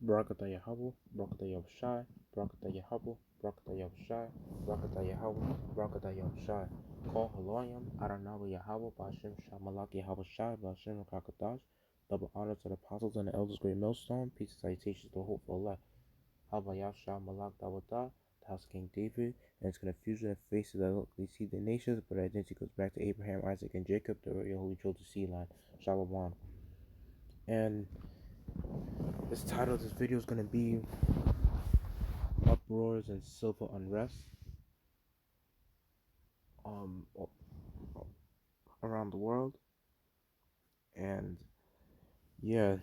Barakatah Yahweh, Barakatah Yahushai, Barakatah Yahweh, Barakatah Yahushai, Barakatah Yahweh, Barakatah Yahushai. Call Haloyam, Adonai Yahweh, Bashem Shamalak Yahweh Shai, Bashem Kakadash. Double honor to the apostles and the elders, great millstone. Peace and salutations to hopeful elect. Habayah Shah Malak Dawadah, the house of King David, and its confusion and faces that look, they see the nations, but identity goes back to Abraham, Isaac, and Jacob, the royal holy chosen seed line. Shalom. And this title of this video is going to be Uproars and Civil Unrest around the world. And yeah,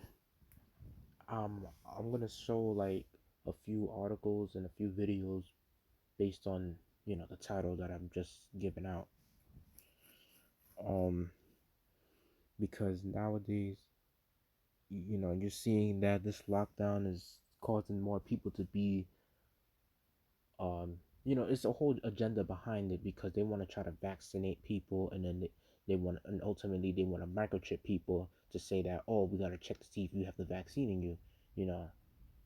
I'm gonna show like a few articles and a few videos based on, you know, the title that I'm just giving out. Because nowadays, you know, you're seeing that this lockdown is causing more people to be, you know, it's a whole agenda behind it, because they want to try to vaccinate people, and then they want, and ultimately they want to microchip people to say that, oh, we got to check to see if you have the vaccine in you, you know.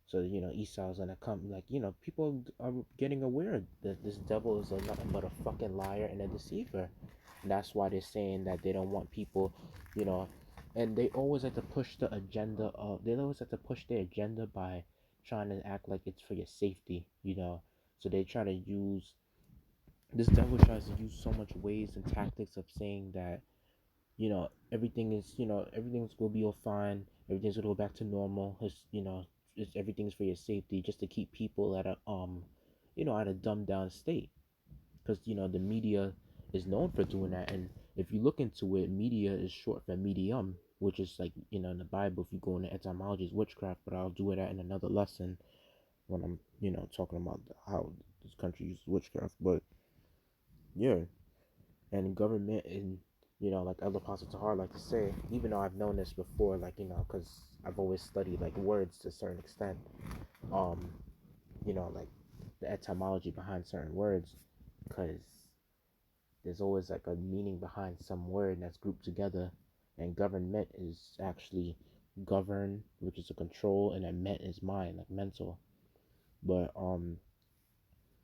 So, you know, Esau's gonna come, like, you know, people are getting aware that this devil is nothing but a fucking liar and a deceiver. And that's why they're saying that they don't want people, you know, and they always have to push the agenda of, they always have to push their agenda by trying to act like it's for your safety, you know. So they try to use, this devil tries to use so much ways and tactics of saying that, you know, everything is, you know, everything's gonna be all fine, everything's gonna go back to normal. It's, you know, it's, everything's for your safety, just to keep people at a you know, at a dumbed down state, because, you know, the media is known for doing that. And if you look into it, media is short for medium, which is, like, you know, in the Bible, if you go into etymology, is witchcraft. But I'll do it in another lesson when I'm, you know, talking about how this country uses witchcraft. But yeah, and government, and, you know, like Elder Apostle Tahar like to say, even though I've known this before, like, you know, because I've always studied like words to a certain extent, you know, like the etymology behind certain words, because there's always like a meaning behind some word that's grouped together. And government is actually govern, which is a control, and then ment is mind, like mental. But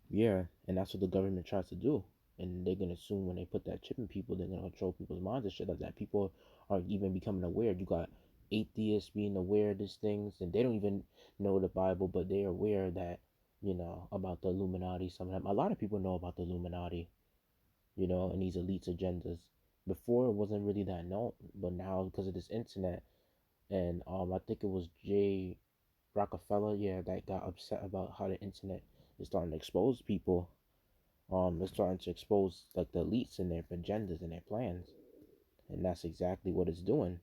yeah, and that's what the government tries to do. And they're gonna assume when they put that chip in people, they're gonna control people's minds and shit like that. People are even becoming aware. You got atheists being aware of these things, and they don't even know the Bible, but they're aware that, you know, about the Illuminati. Some of them, a lot of people know about the Illuminati, you know, and these elites agendas. Before, it wasn't really that known, but now because of this internet, and I think it was Jay Rockefeller, yeah, that got upset about how the internet is starting to expose people. It's starting to expose like the elites and their agendas and their plans, and that's exactly what it's doing.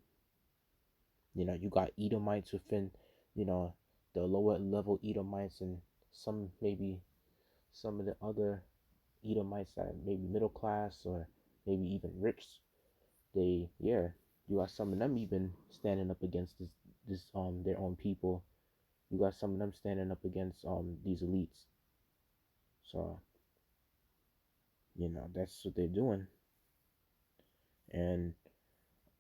You know, you got Edomites within, you know, the lower level Edomites, and some, maybe some of the other Edomites that are maybe middle class or maybe even rich. They, yeah, you got some of them even standing up against this their own people. You got some of them standing up against these elites. So, you know, that's what they're doing. And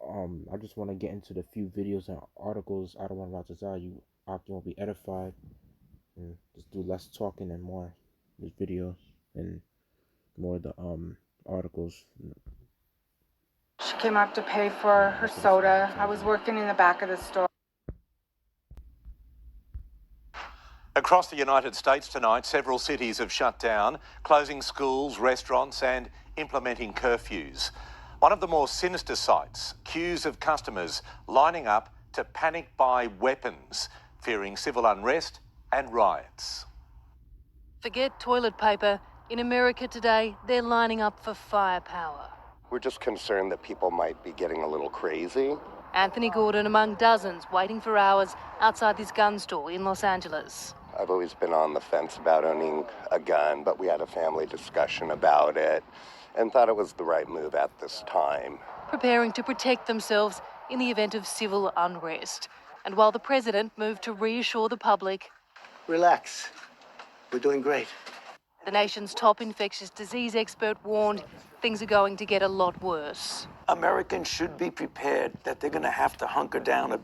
I just want to get into the few videos and articles. I don't want to tell you, Octon will be edified, and just do less talking and more these videos and more of the articles. She came up to pay for her soda. I was working in the back of the store. Across the United States tonight, several cities have shut down, closing schools, restaurants and implementing curfews. One of the more sinister sights, queues of customers lining up to panic buy weapons, fearing civil unrest and riots. Forget toilet paper. In America today, they're lining up for firepower. We're just concerned that people might be getting a little crazy. Anthony Gordon among dozens waiting for hours outside this gun store in Los Angeles. I've always been on the fence about owning a gun, but we had a family discussion about it and thought it was the right move at this time. Preparing to protect themselves in the event of civil unrest. And while the president moved to reassure the public, relax, we're doing great. The nation's top infectious disease expert warned things are going to get a lot worse. Americans should be prepared that they're going to have to hunker down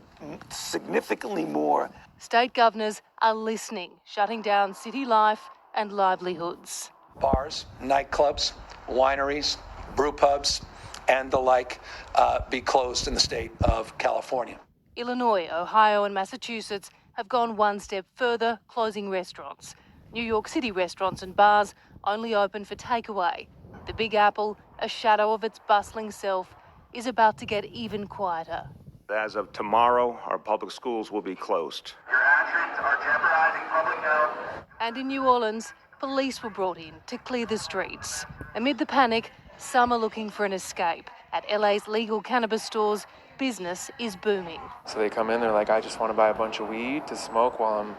significantly more. State governors are listening, shutting down city life and livelihoods. Bars, nightclubs, wineries, brew pubs, and the like be closed in the state of California. Illinois, Ohio and Massachusetts have gone one step further, closing restaurants. New York City restaurants and bars only open for takeaway. The Big Apple, a shadow of its bustling self, is about to get even quieter. As of tomorrow, our public schools will be closed. Your actions are jeopardizing public health. And in New Orleans, police were brought in to clear the streets. Amid the panic, some are looking for an escape. At LA's legal cannabis stores, business is booming. So they come in, they're like, I just want to buy a bunch of weed to smoke while I'm,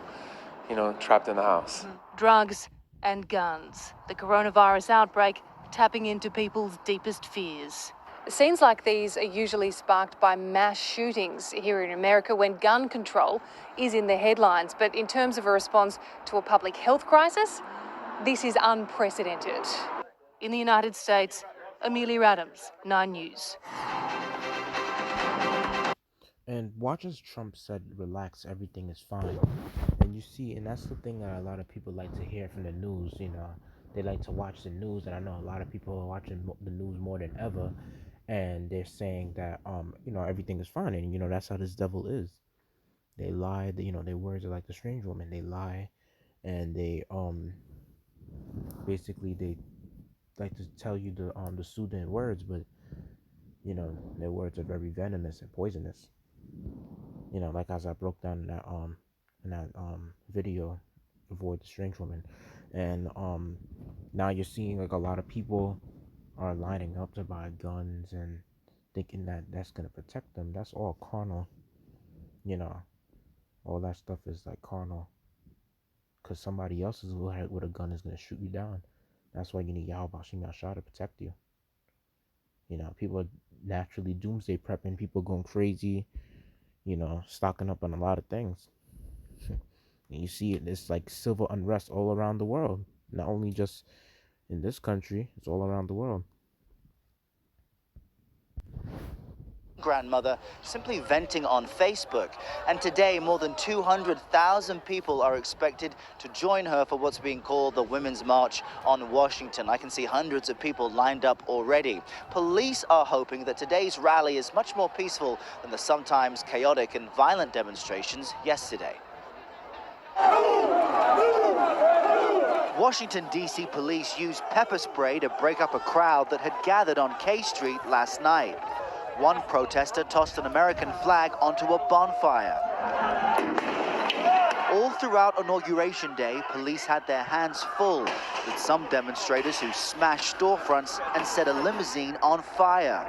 trapped in the house. Drugs and guns. The coronavirus outbreak tapping into people's deepest fears. Scenes like these are usually sparked by mass shootings here in America when gun control is in the headlines. But in terms of a response to a public health crisis, this is unprecedented. In the United States, Amelia Adams, 9 News. And watch as Trump said, relax, everything is fine. And you see, and that's the thing that a lot of people like to hear from the news, They like to watch the news, and I know a lot of people are watching the news more than ever. And they're saying that, everything is fine. And, that's how this devil is. They lie, their words are like the strange woman. They lie, and they, basically, they like to tell you the soothing words, but, their words are very venomous and poisonous. Like as I broke down in that video, Avoid the Strange Woman. And now you're seeing like a lot of people are lining up to buy guns and thinking that that's going to protect them. That's all carnal. All that stuff is like carnal, because somebody else with a gun is going to shoot you down. That's why you need Yasharahla to protect you. People are naturally doomsday prepping, people going crazy, stocking up on a lot of things. And you see it's like civil unrest all around the world, not only just in this country, it's all around the world. Grandmother simply venting on Facebook, and today more than 200,000 people are expected to join her for what's being called the Women's March on Washington. I can see hundreds of people lined up already. Police are hoping that today's rally is much more peaceful than the sometimes chaotic and violent demonstrations yesterday. Washington, D.C. police used pepper spray to break up a crowd that had gathered on K Street last night. One protester tossed an American flag onto a bonfire. All throughout Inauguration Day, police had their hands full with some demonstrators who smashed storefronts and set a limousine on fire.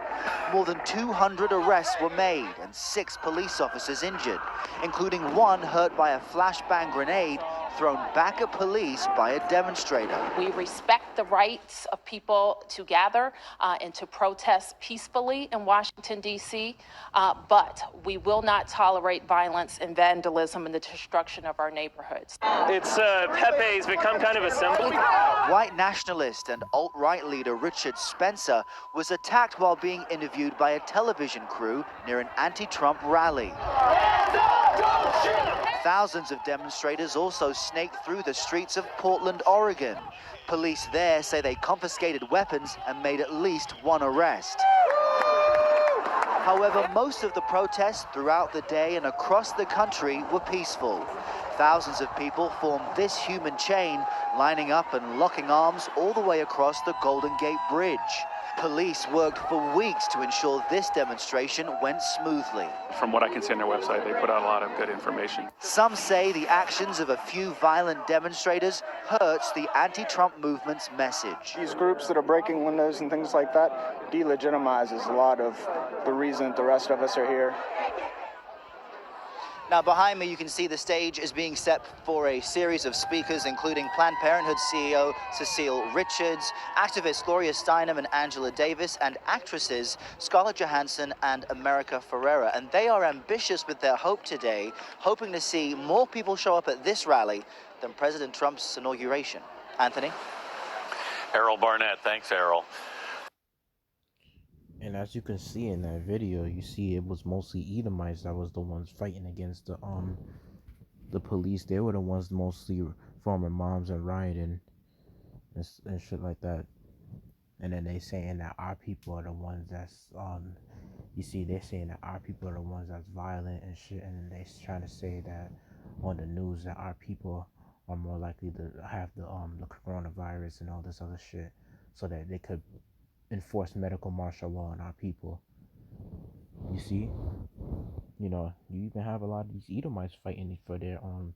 More than 200 arrests were made and 6 police officers injured, including one hurt by a flashbang grenade thrown back at police by a demonstrator. We respect the rights of people to gather and to protest peacefully in Washington, D.C., but we will not tolerate violence and vandalism and the destruction of our neighborhoods. Pepe's become kind of a symbol. White nationalist and alt-right leader Richard Spencer was attacked while being interviewed by a television crew near an anti-Trump rally. Thousands of demonstrators also snaked through the streets of Portland, Oregon. Police there say they confiscated weapons and made at least 1 arrest. However, most of the protests throughout the day and across the country were peaceful. Thousands of people formed this human chain, lining up and locking arms all the way across the Golden Gate Bridge. Police worked for weeks to ensure this demonstration went smoothly. From what I can see on their website, they put out a lot of good information. Some say the actions of a few violent demonstrators hurts the anti-Trump movement's message. These groups that are breaking windows and things like that delegitimizes a lot of the reason that the rest of us are here. Now, behind me, you can see the stage is being set for a series of speakers, including Planned Parenthood CEO Cecile Richards, activists Gloria Steinem and Angela Davis, and actresses Scarlett Johansson and America Ferrera. And they are ambitious with their hope today, hoping to see more people show up at this rally than President Trump's inauguration. Anthony? Errol Barnett. Thanks, Errol. And as you can see in that video, you see it was mostly Edomites that was the ones fighting against the police. They were the ones mostly forming mobs and rioting and shit like that. And then they saying that our people are the ones that's you see they're saying that our people are the ones that's violent and shit, and then they trying to say that on the news that our people are more likely to have the coronavirus and all this other shit, so that they could enforce medical martial law on our people. You see, you even have a lot of these Edomites fighting for their own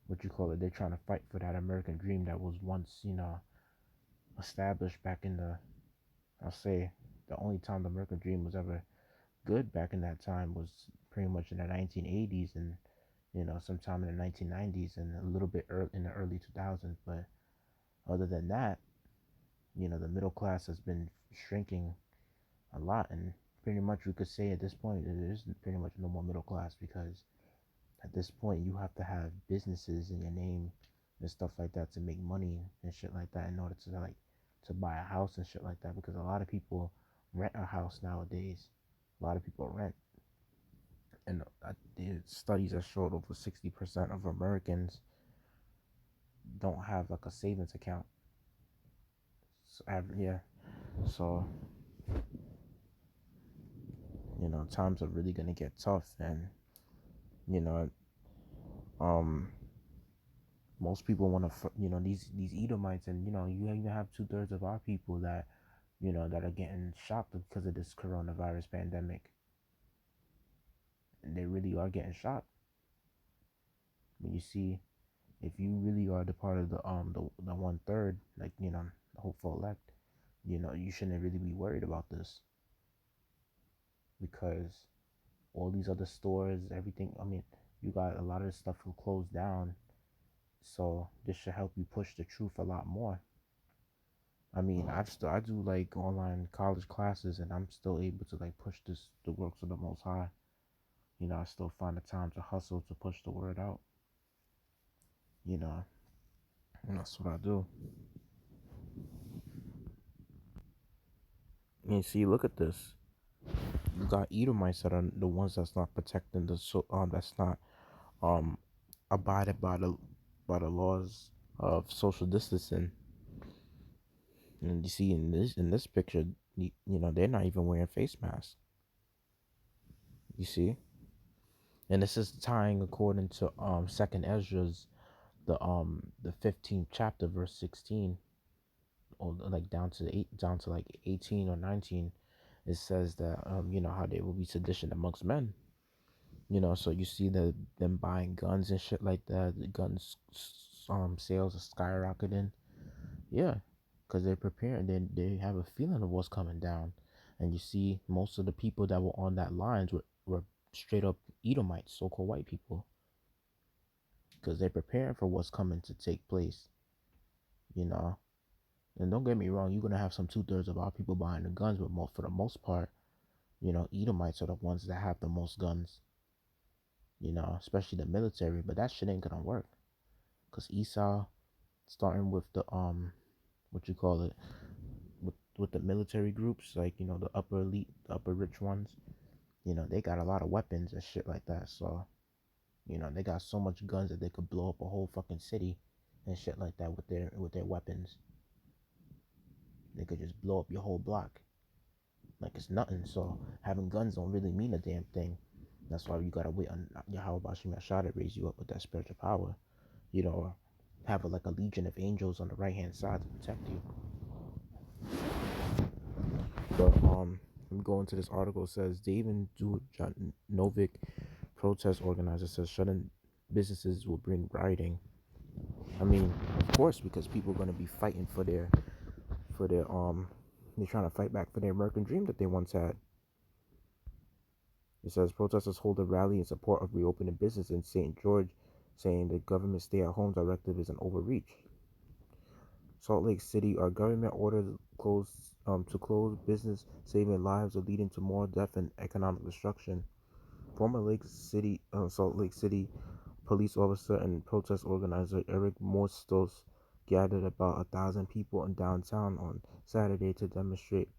what you call it. They're trying to fight for that American dream that was once established back in the, I'll say, the only time the American dream was ever good back in that time was pretty much in the 1980s and sometime in the 1990s and a little bit in the early 2000s. But other than that, the middle class has been shrinking a lot, and pretty much we could say at this point there is pretty much no more middle class, because at this point you have to have businesses in your name and stuff like that to make money and shit like that in order to buy a house and shit like that, because a lot of people rent a house nowadays. A lot of people rent, and the studies have showed over 60% of Americans don't have like a savings account. So, yeah, so times are really gonna get tough, and you know um most people want to these Edomites, and you even have 2/3 of our people that that are getting shocked because of this coronavirus pandemic, and they really are getting shocked. But you see, if you really are the part of the 1/3, like the hopeful elect, you shouldn't really be worried about this, because all these other stores, everything, I mean, you got a lot of this stuff will close down, so this should help you push the truth a lot more. I mean, I do like online college classes, and I'm still able to like push the works of the Most High. I still find the time to hustle to push the word out. You know, and that's what I do. And see, look at this. You got Edomites that are the ones that's not protecting that's not um abided by the laws of social distancing. And you see in this picture, they're not even wearing face masks. You see, and this is tying according to Second Ezra's the 15th chapter, verse 16, or like down to like 18 or 19. It says that how there will be sedition amongst men. So you see them buying guns and shit like that. The guns sales are skyrocketing. Yeah, because they're preparing. They have a feeling of what's coming down. And you see, most of the people that were on that lines were straight up Edomites, so-called white people, because they're preparing for what's coming to take place. You know, and don't get me wrong, you're gonna have some 2/3 of our people buying the guns, but for the most part, Edomites are the ones that have the most guns. Especially the military. But that shit ain't gonna work, cause Esau, starting with the what you call it, with the military groups, like the upper elite, the upper rich ones, they got a lot of weapons and shit like that. So they got so much guns that they could blow up a whole fucking city and shit like that with their weapons. They could just blow up your whole block like it's nothing. So having guns don't really mean a damn thing. That's why you gotta wait on Yahweh Bashim Yashar to raise you up with that spiritual power. Or have like a legion of angels on the right hand side to protect you. But let me go into this article. It says David Novik, protest organizer, says shutting businesses will bring rioting. I mean, of course, because people are gonna be fighting for their they're trying to fight back for their American dream that they once had. It says protesters hold a rally in support of reopening business in St. George, saying the government stay-at-home directive is an overreach. Salt Lake City, our government ordered to close business, saving lives or leading to more death and economic destruction. Former Salt Lake City police officer and protest organizer Eric Mostos gathered about 1,000 people in downtown on Saturday to demonstrate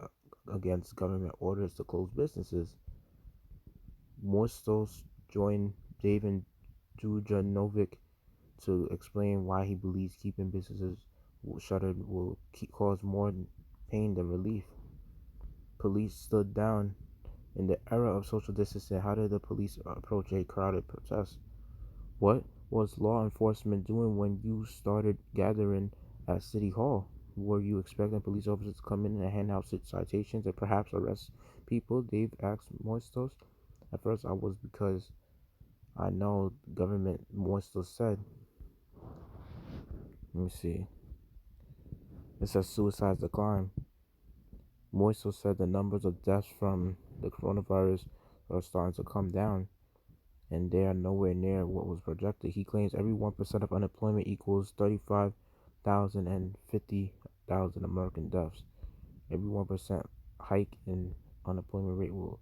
against government orders to close businesses. Moistos joined David Dujanovic to explain why he believes keeping businesses shuttered will cause more pain than relief. Police stood down. In the era of social distancing, how did the police approach a crowded protest? What was law enforcement doing when you started gathering at City Hall? Were you expecting police officers to come in and hand out citations and perhaps arrest people? Dave asked Moistos. At first, I was because I know government, Moistos said. Let me see. It says suicides decline. Moistos said the numbers of deaths from the coronavirus are starting to come down, and they are nowhere near what was projected. He claims every 1% of unemployment equals 35,000 and 50,000 American deaths. Every 1% hike in unemployment rate will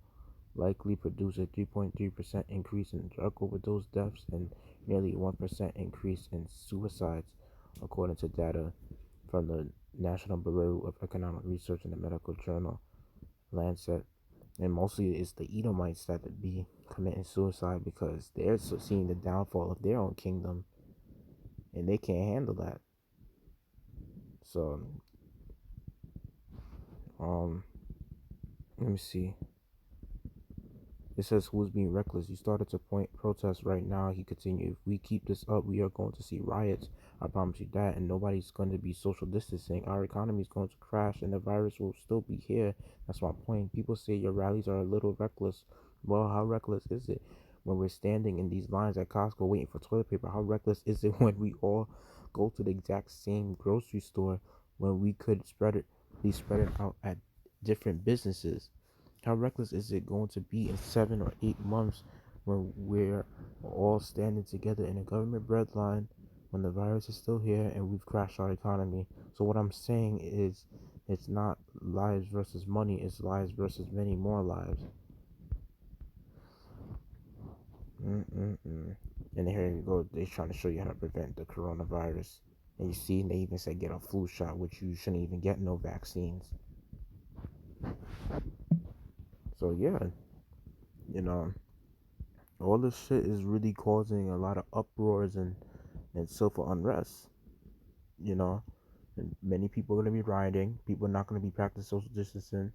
likely produce a 3.3% increase in drug overdose deaths and nearly 1% increase in suicides, according to data from the National Bureau of Economic Research and the medical journal Lancet. And mostly it's the Edomites that be committing suicide because they're seeing the downfall of their own kingdom and they can't handle that. So, let me see. It says who's being reckless. You started to point protest right now. He continued. If we keep this up, we are going to see riots. I promise you that. And nobody's going to be social distancing. Our economy is going to crash and the virus will still be here. That's my point. People say your rallies are a little reckless. Well, how reckless is it when we're standing in these lines at Costco waiting for toilet paper? How reckless is it when we all go to the exact same grocery store when we could be spread it out at different businesses? How reckless is it going to be in 7 or 8 months when we're all standing together in a government breadline when the virus is still here and we've crashed our economy? So what I'm saying is it's not lives versus money, it's lives versus many more lives. And here you go, they're trying to show you how to prevent the coronavirus. And you see, they even say get a flu shot, which you shouldn't even get no vaccines. So yeah, you know, all this shit is really causing a lot of uproars and civil unrest. You know, and many people are going to be rioting. People are not going to be practicing social distancing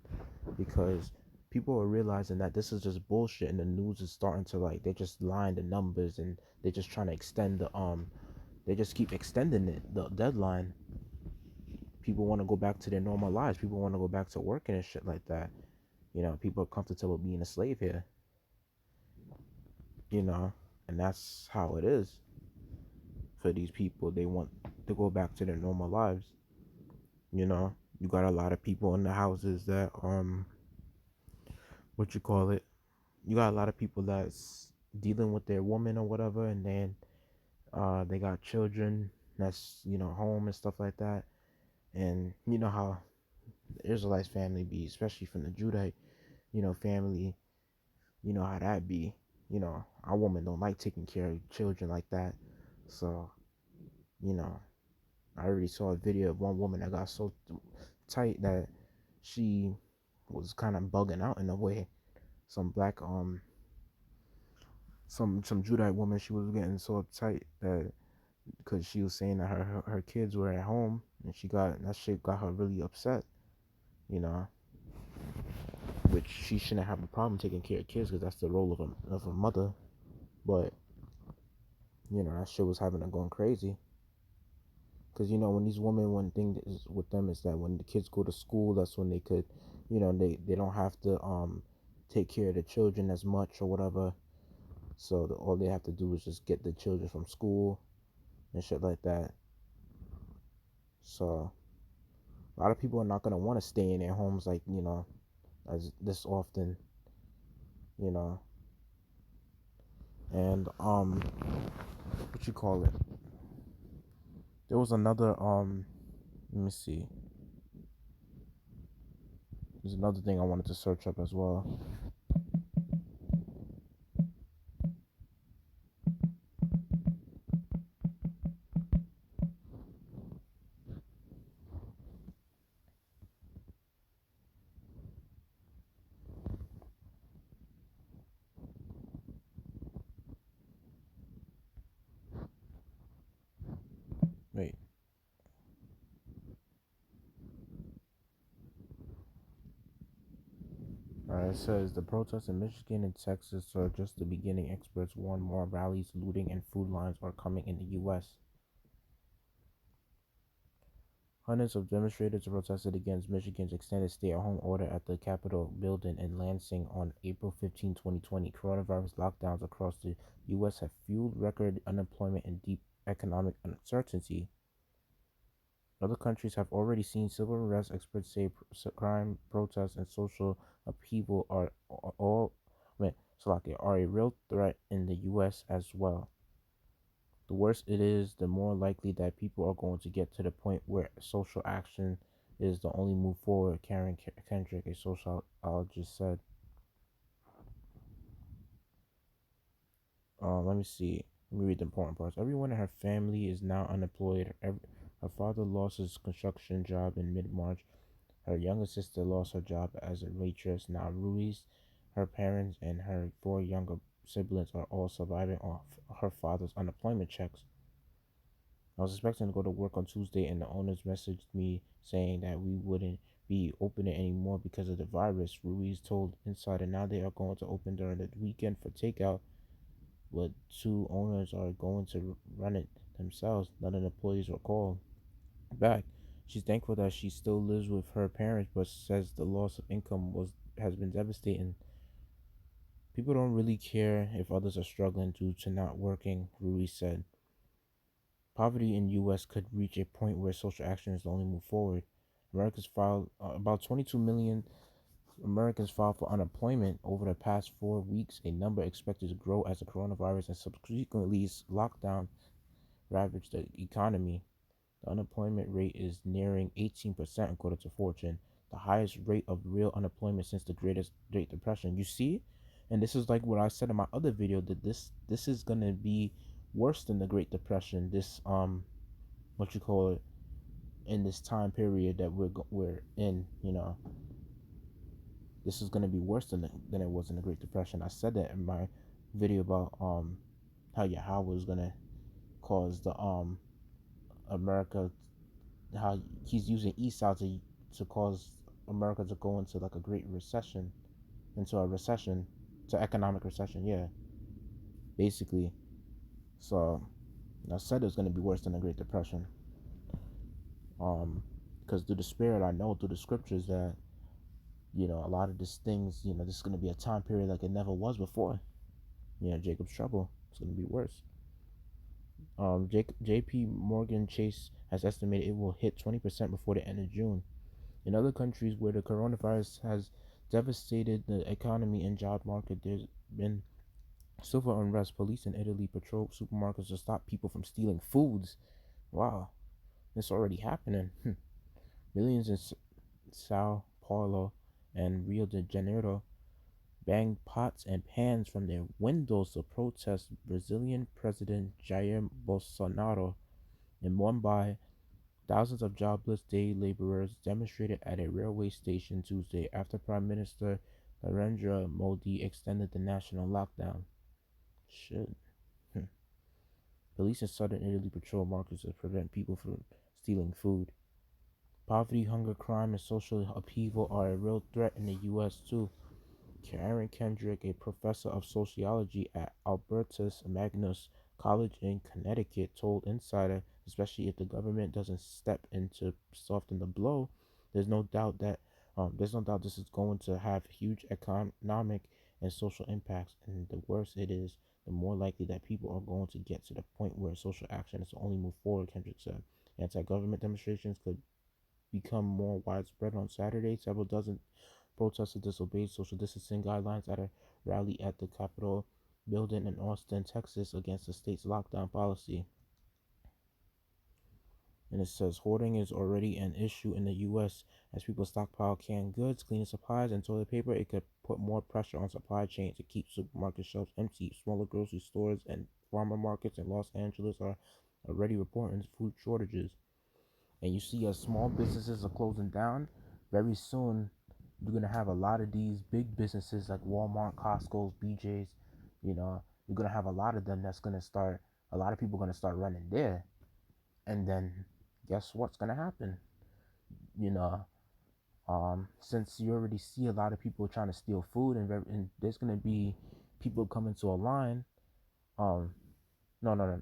because people are realizing that this is just bullshit, and the news is starting to like they're just lying the numbers and they're just trying to extend the they just keep extending the deadline. People want to go back to their normal lives. People want to go back to working and shit like that. You know, people are comfortable being a slave here. You know, and that's how it is for these people. They want to go back to their normal lives. You know, you got a lot of people in the houses that what you call it, you got a lot of people that's dealing with their woman or whatever, and then they got children that's, you know, home and stuff like that. And you know how the Israelites family be, especially from the Judite, you know, family, you know how that be. You know, our woman don't like taking care of children like that. So, you know, I already saw a video of one woman that got so tight that she was kind of bugging out in a way. Some black some Judite woman, she was getting so uptight that because she was saying that her kids were at home, and she got that shit got her really upset. You know, which she shouldn't have a problem taking care of kids because that's the role of a mother. But you know, that shit was having her going crazy. Because you know, when these women, one thing is with them is that when the kids go to school, that's when they could, you know, they don't have to take care of the children as much or whatever. So all they have to do is just get the children from school and shit like that. So a lot of people are not gonna want to stay in their homes like, you know, as this often, you know. And what you call it? There was another let me see. There's another thing I wanted to search up as well. It says the protests in Michigan and Texas are just the beginning. Experts warn more rallies, looting, and food lines are coming in the U.S. Hundreds of demonstrators protested against Michigan's extended stay-at-home order at the Capitol building in Lansing on April 15, 2020. Coronavirus lockdowns across the U.S. have fueled record unemployment and deep economic uncertainty. Other countries have already seen civil unrest. Experts say crime, protests, and social upheaval are all are a real threat in the U.S. as well. The worse it is, the more likely that people are going to get to the point where social action is the only move forward, Karen Kendrick, a sociologist, said. Let me see. Let me read the important parts. Everyone in her family is now unemployed. Her father lost his construction job in mid-March. Her younger sister lost her job as a waitress. Now Ruiz, her parents, and her 4 younger siblings are all surviving off her father's unemployment checks. I was expecting to go to work on Tuesday, and the owners messaged me saying that we wouldn't be opening anymore because of the virus, Ruiz told Insider. Now they are going to open during the weekend for takeout, but 2 owners are going to run it themselves. None of the employees were called back. She's thankful that she still lives with her parents, but says the loss of income has been devastating. People don't really care if others are struggling due to not working, Ruiz said. Poverty in U.S. could reach a point where social action is the only move forward. Americans filed about 22 million Americans filed for unemployment over the past 4 weeks, a number expected to grow as the coronavirus and subsequently lockdown ravaged the economy. The unemployment rate is nearing 18%, according to Fortune, the highest rate of real unemployment since the Great Depression. You see, and this is like what I said in my other video, that this is gonna be worse than the Great Depression. This what you call it, in this time period that we're in, this is gonna be worse than it was in the Great Depression. I said that in my video about how Yahweh was gonna cause the America, how he's using Esau to cause America to go into like a great recession, to economic recession, yeah, basically. So I said it was gonna be worse than the Great Depression. Because through the Spirit, I know through the scriptures that a lot of these things, this is gonna be a time period like it never was before. Jacob's trouble. It's gonna be worse. J.P. Morgan Chase has estimated it will hit 20% before the end of June. In other countries where the coronavirus has devastated the economy and job market, there's been civil unrest. Police in Italy patrol supermarkets to stop people from stealing foods. Wow, it's already happening. Millions in Sao Paulo and Rio de Janeiro banged pots and pans from their windows to protest Brazilian President Jair Bolsonaro. In Mumbai, thousands of jobless day laborers demonstrated at a railway station Tuesday after Prime Minister Narendra Modi extended the national lockdown. Shit. Police in southern Italy patrol markets to prevent people from stealing food. Poverty, hunger, crime, and social upheaval are a real threat in the U.S. too. Karen Kendrick, a professor of sociology at Albertus Magnus College in Connecticut, told Insider, especially if the government doesn't step in to soften the blow, there's no doubt this is going to have huge economic and social impacts. And the worse it is, the more likely that people are going to get to the point where social action is the only move forward, Kendrick said. Anti-government demonstrations could become more widespread. On Saturday, several dozen protesters disobeyed social distancing guidelines at a rally at the Capitol building in Austin, Texas, against the state's lockdown policy. And it says hoarding is already an issue in the U.S. as people stockpile canned goods, cleaning supplies, and toilet paper. It could put more pressure on supply chains to keep supermarket shelves empty. Smaller grocery stores and farmer markets in Los Angeles are already reporting food shortages. And you see as small businesses are closing down, very soon you're gonna have a lot of these big businesses like Walmart, Costco's, BJ's, you're gonna have a lot of them a lot of people are gonna start running there. And then guess what's gonna happen? You know, Since you already see a lot of people trying to steal food, and there's gonna be people coming to a line. No, no, no.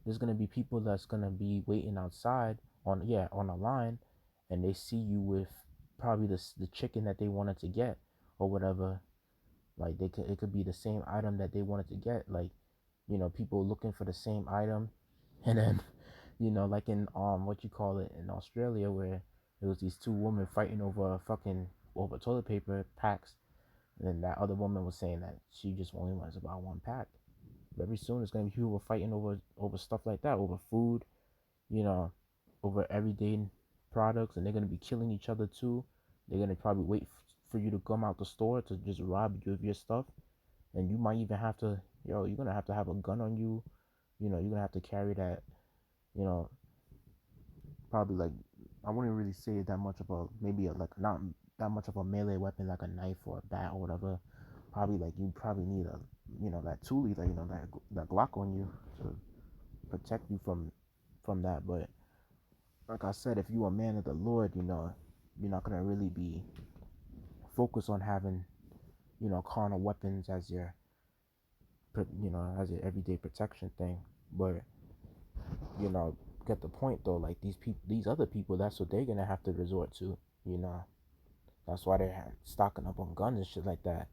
There's gonna be people that's gonna be waiting outside on a line, and they see you with probably the chicken that they wanted to get or whatever. Like it could be the same item that they wanted to get. Like, people looking for the same item, and then like in what you call it in Australia, where it was these two women fighting over toilet paper packs, and then that other woman was saying that she just only wants to buy one pack. Very soon, it's gonna be people fighting over stuff like that, over food, you know, over everyday products, and they're gonna be killing each other too. They're gonna probably wait for you to come out the store to just rob you of your stuff, and you might even have to, you're gonna have a gun on you. You're gonna have to carry that, you know, probably like, I wouldn't really say that much of a, maybe like not that much of a melee weapon like a knife or a bat or whatever. Probably like you probably need a, that toolie, that that Glock on you to protect you from that. But like I said, if you're a man of the Lord, you're not gonna really be focused on having, carnal weapons as your, as your everyday protection thing. But you know, get the point though. Like these other people, that's what they're gonna have to resort to. You know, that's why they're stocking up on guns and shit like that,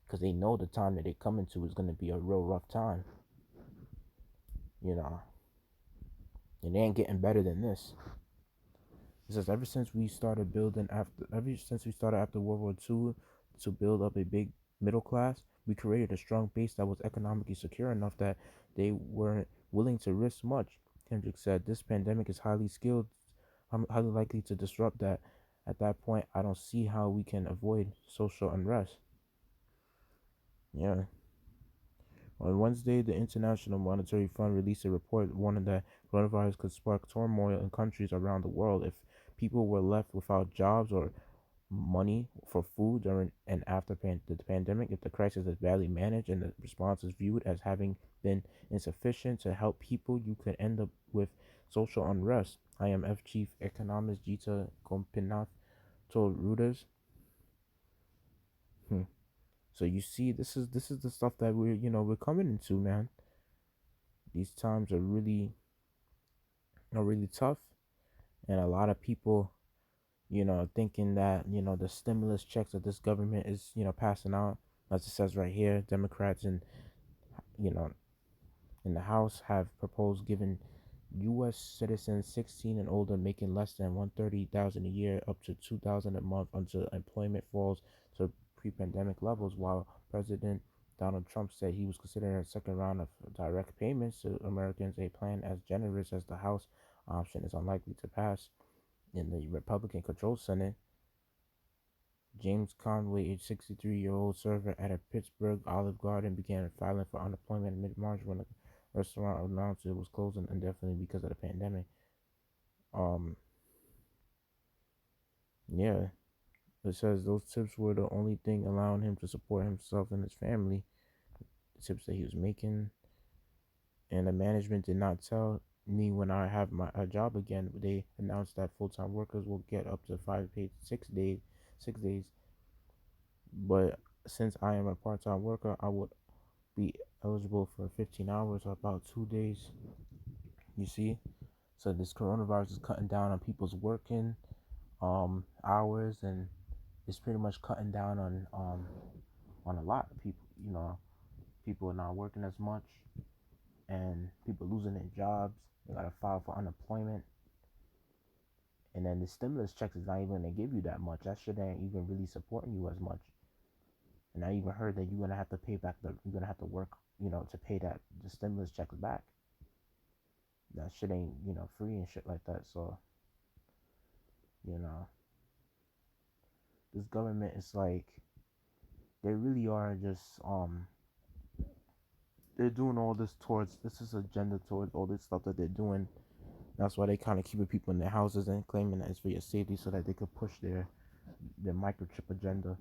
because they know the time that they're coming to is gonna be a real rough time. You know, and they ain't getting better than this. It says ever since we started after World War II to build up a big middle class, we created a strong base that was economically secure enough that they weren't willing to risk much. Kendrick said, "This pandemic is highly skilled, highly likely to disrupt that. At that point, I don't see how we can avoid social unrest." Yeah. On Wednesday, the International Monetary Fund released a report warning that coronavirus could spark turmoil in countries around the world if people were left without jobs or money for food during and after the pandemic. If the crisis is badly managed and the response is viewed as having been insufficient to help people, you could end up with social unrest. IMF chief economist Gita Gopinath told Reuters. So you see, this is the stuff that we're coming into, man. These times are really tough, and a lot of people, thinking that the stimulus checks that this government is passing out, as it says right here, Democrats you know in the House have proposed giving U.S. citizens 16 and older making less than 130,000 a year up to 2,000 a month until employment falls to pre-pandemic levels. While President Donald Trump said he was considering a second round of direct payments to Americans, a plan as generous as the House option is unlikely to pass in the Republican-controlled Senate. James Conway, a 63-year-old server at a Pittsburgh Olive Garden, began filing for unemployment in mid-March when the restaurant announced it was closing indefinitely because of the pandemic. Yeah, it says those tips were the only thing allowing him to support himself and his family. The tips that he was making, and the management did not tell me when I have a job again. They announced that full-time workers will get up to 5 paid 6 days. But since I am a part-time worker, I would be eligible for 15 hours or about 2 days. You see, so this coronavirus is cutting down on people's working hours, and it's pretty much cutting down on a lot of people. People are not working as much, and people losing their jobs. They gotta file for unemployment, and then the stimulus checks is not even gonna give you that much. That shit ain't even really supporting you as much. And I even heard that you're gonna have to you're gonna have to work, to pay the stimulus checks back. That shit ain't, free and shit like that. So, you know, this government is like, they really are just they're doing all this is agenda towards all this stuff that they're doing. That's why they kind of keeping people in their houses and claiming that it's for your safety so that they could push their microchip agenda.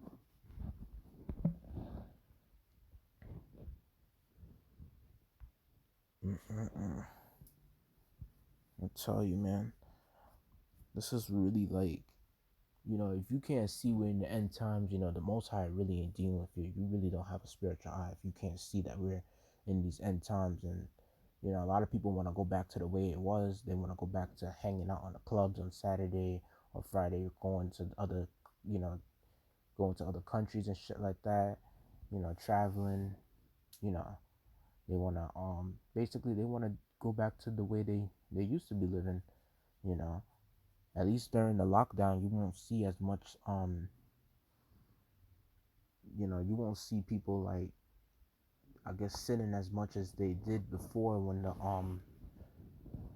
I tell you, man, this is really like if you can't see we're in the end times, the Most High really ain't dealing with you. You really don't have a spiritual eye if you can't see that we're in these end times. And a lot of people want to go back to the way it was. They want to go back to hanging out on the clubs on Saturday or Friday, going to other, you know, going to other countries and shit like that. Traveling. You know, they want to basically they want to go back to the way they used to be living. You know, at least during the lockdown, you won't see as much you won't see people like I guess sinning as much as they did before when the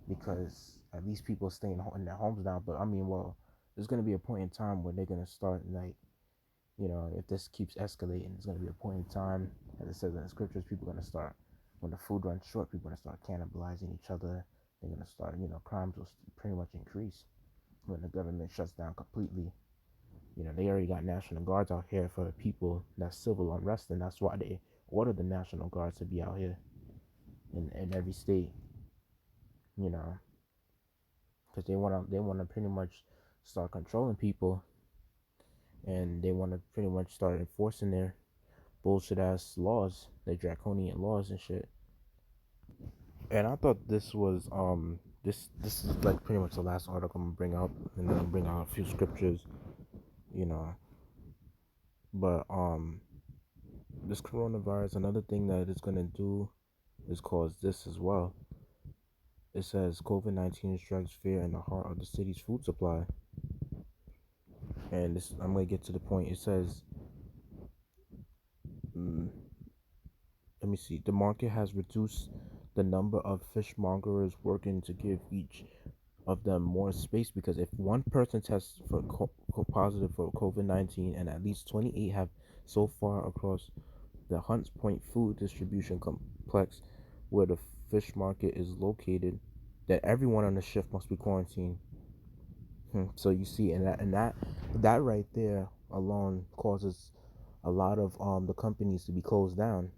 because at least people staying in their homes now. But I mean, well, there's gonna be a point in time where they're gonna start like if this keeps escalating, there's gonna be a point in time, as it says in the scriptures, people are gonna start when the food runs short, people are gonna start cannibalizing each other. They're gonna start, crimes will pretty much increase when the government shuts down completely. They already got National Guards out here for people that's civil unrest, and that's why they ordered the National Guards to be out here in every state, you know, because they wanna pretty much start controlling people, and they wanna pretty much start enforcing their bullshit ass laws, their draconian laws and shit. And I thought this is like pretty much the last article I'm gonna bring out, and then I'll bring out a few scriptures, you know. But this coronavirus, another thing that it's gonna do is cause this as well. It says COVID-19 strikes fear in the heart of the city's food supply. And this, I'm gonna get to the point. It says, mm, let me see. The market has reduced the number of fishmongers working to give each of them more space, because if one person tests for positive for COVID-19 and at least 28 have so far across the Hunts Point food distribution complex where the fish market is located, that everyone on the shift must be quarantined. So you see, and that right there alone causes a lot of the companies to be closed down.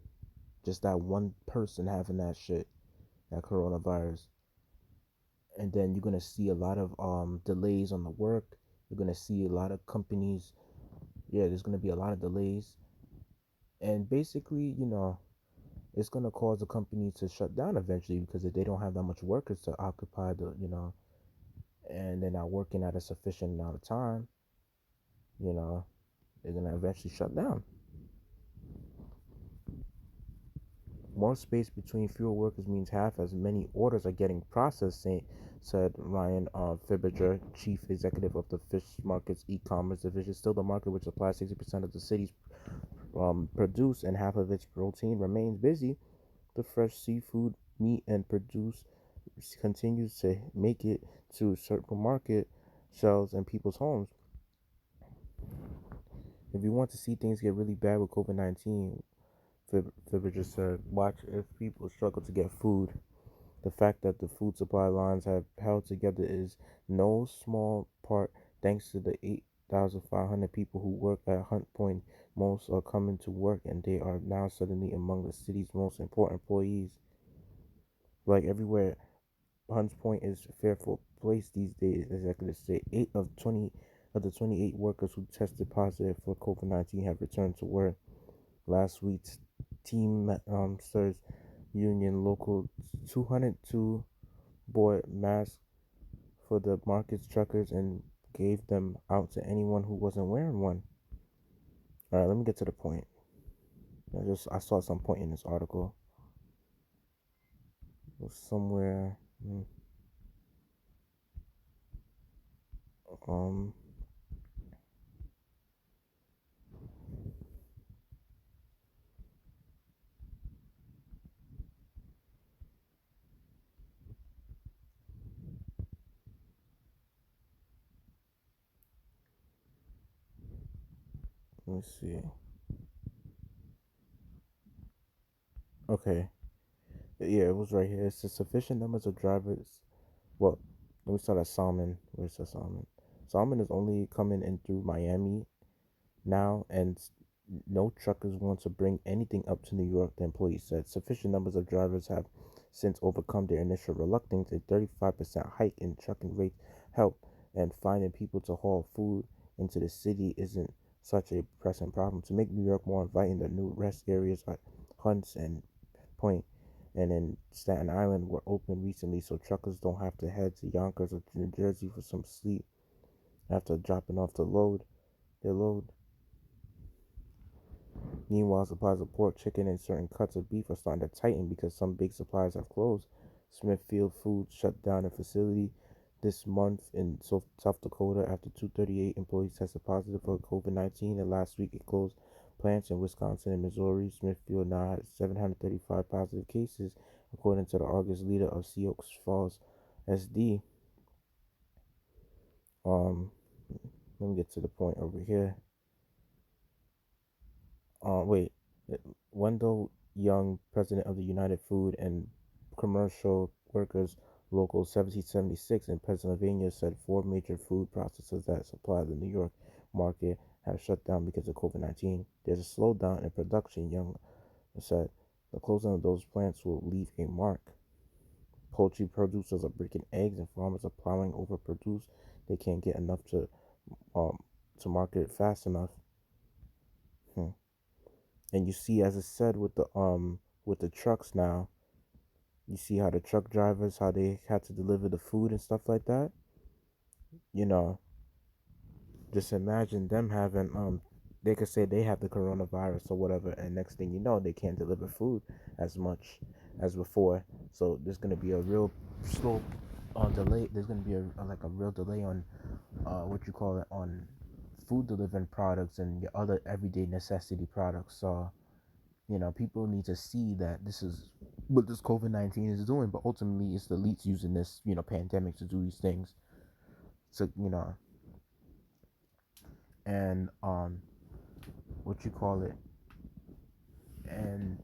Just that one person having that shit, that coronavirus, and then you're gonna see a lot of delays on the work. You're gonna see a lot of companies. Yeah, there's gonna be a lot of delays, and basically, it's gonna cause the company to shut down eventually, because if they don't have that much workers to occupy and they're not working at a sufficient amount of time, you know, they're gonna eventually shut down. More space between fewer workers means half as many orders are getting processed, said Ryan Fibiger, chief executive of the fish market's e-commerce division. Still, the market, which supplies 60% of the city's produce and half of its protein, remains busy. The fresh seafood, meat, and produce continues to make it to supermarket shelves and people's homes. If you want to see things get really bad with COVID-19, Fibiger said, watch if people struggle to get food. The fact that the food supply lines have held together is no small part thanks to the 8,500 people who work at Hunt Point. Most are coming to work, and they are now suddenly among the city's most important employees. Like everywhere, Hunts Point is a fearful place these days, executives say. 8 of the 28 workers who tested positive for COVID-19 have returned to work. Last week's Teamsters Union Local 202 bought masks for the market's truckers and gave them out to anyone who wasn't wearing one. All right, let me get to the point. I saw some point in this article. It was somewhere. Um. Let me see. Okay. Yeah, it was right here. It says sufficient numbers of drivers. Well, let me start at Salmon. Where's the Salmon? Salmon is only coming in through Miami now, and no truckers want to bring anything up to New York, the employee said. Sufficient numbers of drivers have since overcome their initial reluctance. A 35% hike in trucking rates helped, and finding people to haul food into the city isn't such a pressing problem. To make New York more inviting, the new rest areas at Hunts and Point and in Staten Island were opened recently so truckers don't have to head to Yonkers or New Jersey for some sleep after dropping off their load. Meanwhile, supplies of pork, chicken, and certain cuts of beef are starting to tighten because some big suppliers have closed. Smithfield Foods shut down a facility this month in South Dakota after 238 employees tested positive for COVID-19, and last week it closed plants in Wisconsin and Missouri. Smithfield now has 735 positive cases, according to the August leader of Sioux Falls SD. Let me get to the point over here. Wait. Wendell Young, president of the United Food and Commercial Workers Local 1776 in Pennsylvania, said 4 major food processors that supply the New York market have shut down because of COVID-19. There's a slowdown in production, Young said. The closing of those plants will leave a mark. Poultry producers are breaking eggs and farmers are plowing over produce they can't get enough to market it fast enough. And you see, as I said, with the trucks now, you see how the truck drivers, how they had to deliver the food and stuff like that. You know, just imagine them having they could say they have the coronavirus or whatever, and next thing you know, they can't deliver food as much as before. So there's gonna be a real slow delay. There's gonna be a real delay on what you call it, on food delivering products and your other everyday necessity products. So people need to see that this is what this COVID-19 is doing, but ultimately it's the elites using this, pandemic to do these things. So, and what you call it, and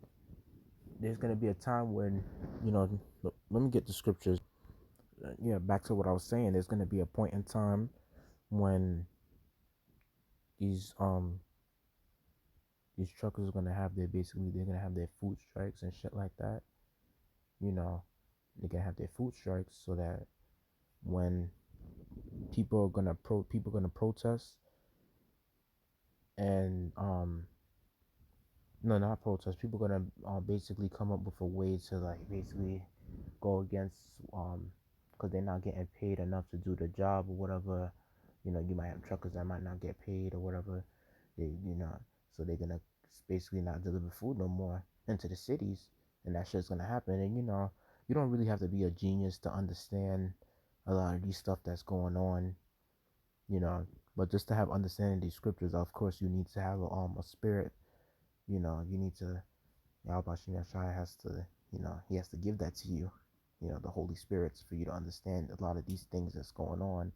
there's gonna be a time when, look, let me get the scriptures. Yeah, back to what I was saying. There's gonna be a point in time when these truckers are gonna have they're gonna have their food strikes and shit like that. They're gonna have their food strikes so that when people are gonna protest and no, not protest, people are gonna basically come up with a way to like basically go against because they're not getting paid enough to do the job or whatever. You might have truckers that might not get paid or whatever. So they're gonna basically not deliver food no more into the cities, and that shit's gonna happen. And you don't really have to be a genius to understand a lot of these stuff that's going on. you know. But just to have understanding these scriptures, of course, you need to have a spirit. You need to. Yasharahla has to. He has to give that to you. The Holy Spirits for you to understand a lot of these things that's going on,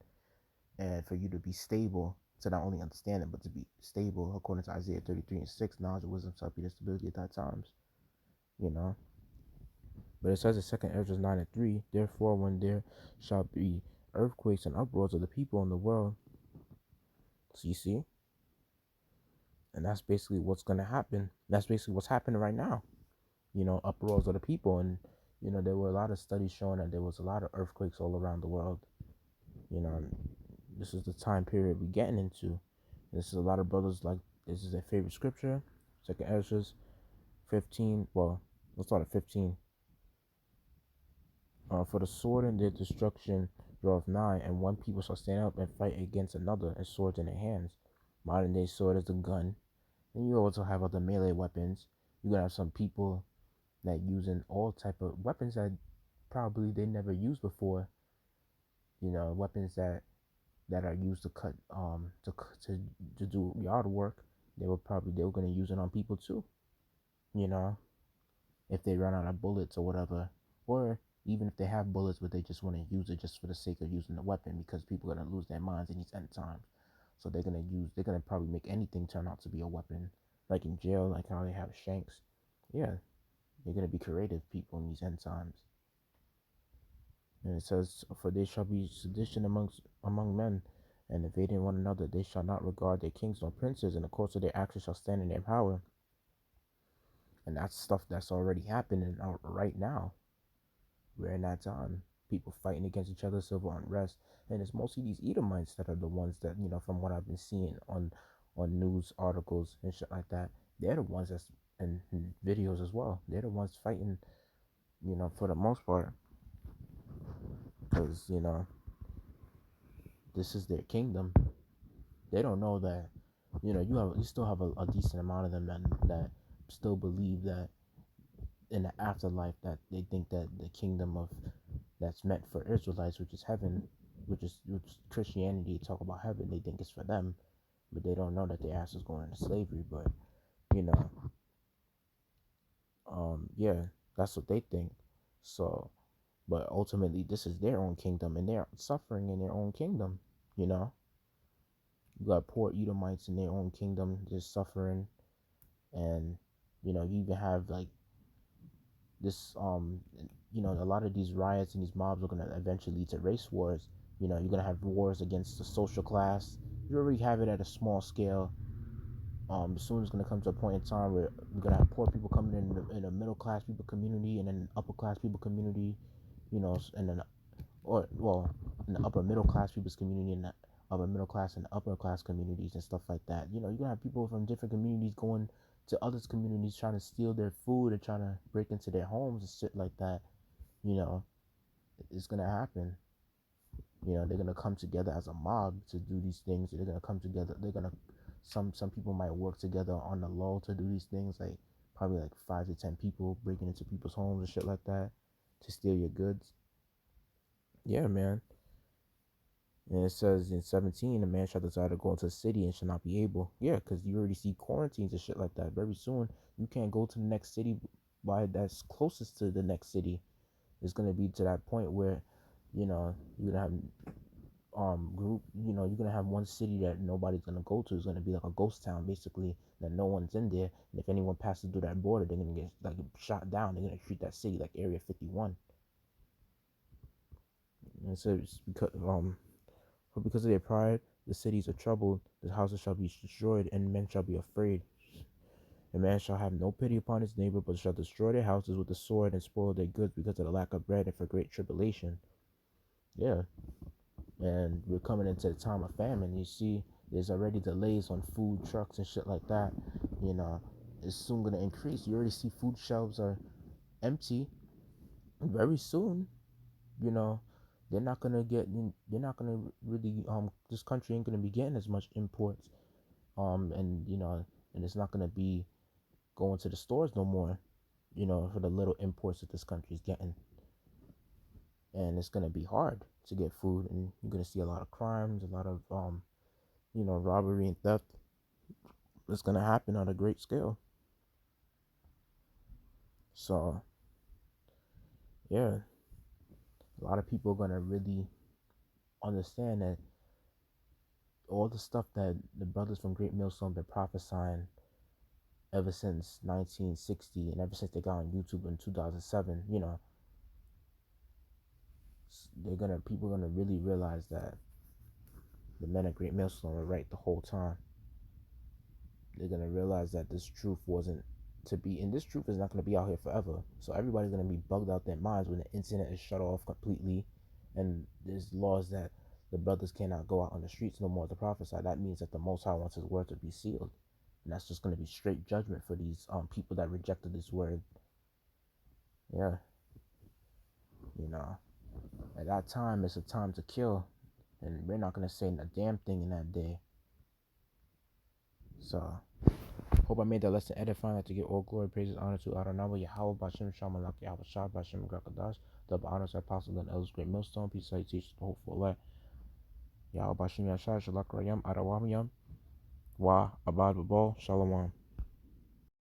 and for you to be stable. To not only understand it, but to be stable, according to Isaiah 33:6, knowledge and wisdom shall be the stability at that times. You know. But it says in 2nd Ezra 9:3, therefore, when there shall be earthquakes and uproars of the people in the world. So you see, and that's basically what's gonna happen. That's basically what's happening right now. Uproars of the people, and there were a lot of studies showing that there was a lot of earthquakes all around the world. This is the time period we're getting into. This is a lot of brothers like this is their favorite scripture, 2nd Ezra 15. Well, let's start at 15. For the sword and their destruction draweth nigh, and one people shall stand up and fight against another, and swords in their hands. Modern day sword is the gun. And you also have other melee weapons. You're gonna have some people that using all type of weapons that probably they never used before. Weapons that are used to cut to do yard work. They were gonna use it on people too. You know, if they run out of bullets or whatever, or even if they have bullets, but they just want to use it just for the sake of using the weapon, because people are gonna lose their minds in these end times. So they're gonna probably make anything turn out to be a weapon, like in jail, like how they have shanks. Yeah, they're gonna be creative people in these end times. And it says, "For they shall be sedition among men, and invading one another. They shall not regard their kings nor princes, and the course of their actions shall stand in their power." And that's stuff that's already happening right now. We're in that time. people fighting against each other, civil unrest, and it's mostly these Edomites that are the ones that, from what I've been seeing on news articles and shit like that. They're the ones that's in videos as well. They're the ones fighting, for the most part, because this is their kingdom. They don't know that, you still have a decent amount of them that still believe that in the afterlife, that they think that the kingdom of that's meant for Israelites, which is heaven, which Christianity talk about heaven, they think it's for them, but they don't know that their ass is going into slavery. But you know, yeah, that's what they think. So, but ultimately, this is their own kingdom, and they're suffering in their own kingdom. You know, you got poor Edomites in their own kingdom just suffering, and you even have like this a lot of these riots and these mobs are going to eventually lead to race wars. You're going to have wars against the social class. You already have it at a small scale. Soon it's going to come to a point in time where we're going to have poor people coming in a middle class people community, and then upper class people community, and then in the upper middle class people's community, and the upper middle class and upper class communities and stuff like that. You're gonna have people from different communities going to others communities trying to steal their food and trying to break into their homes and shit like that. You know, it's gonna happen. They're gonna come together as a mob to do these things. They're gonna come together. They're gonna some people might work together on the low to do these things, like probably like 5 to 10 people breaking into people's homes and shit like that to steal your goods. Yeah, man. And it says in 17, a man shall desire to go into the city and shall not be able. Yeah, because you already see quarantines and shit like that. Very soon, you can't go to the next city that's closest to the next city. It's gonna be to that point where, you're gonna have you're gonna have one city that nobody's gonna go to. It's gonna be like a ghost town basically, that no one's in there. And if anyone passes through that border, they're gonna get like shot down. They're gonna treat that city like Area 51. And so it's because of their pride, the cities are troubled, the houses shall be destroyed, and men shall be afraid. A man shall have no pity upon his neighbor, but shall destroy their houses with the sword and spoil their goods because of the lack of bread and for great tribulation. Yeah. And we're coming into the time of famine. You see, there's already delays on food trucks and shit like that. It's soon going to increase. You already see food shelves are empty. Very soon, you know, they're not gonna really this country ain't gonna be getting as much imports, and and it's not gonna be going to the stores no more, for the little imports that this country is getting. And it's gonna be hard to get food, and you're gonna see a lot of crimes, a lot of robbery and theft. It's gonna happen on a great scale. So yeah, a lot of people are gonna really understand that all the stuff that the brothers from Great Millstone been prophesying ever since 1960, and ever since they got on YouTube in 2007, people are gonna really realize that the men of Great Millstone were right the whole time. They're gonna realize that this truth wasn't to be, and this truth is not gonna be out here forever. So everybody's gonna be bugged out their minds when the internet is shut off completely, and there's laws that the brothers cannot go out on the streets no more to prophesy. That means that the Most High wants His word to be sealed, and that's just gonna be straight judgment for these people that rejected this word. Yeah, at that time it's a time to kill, and we're not gonna say a damn thing in that day. So hope I made that lesson edifying. Like to give all glory, praises, honor to Adonai, Yahweh, Bashem, Shamalak, Yahweh, Shah, Bashem, Grakadash, double honors, apostles, and elders, great millstone, peace, salutation, the hopeful elect. Yahweh, Bashem, Yashar, Shalak, Rayam, Arawam, Yam, Wa, Abad, Babal, Shalom.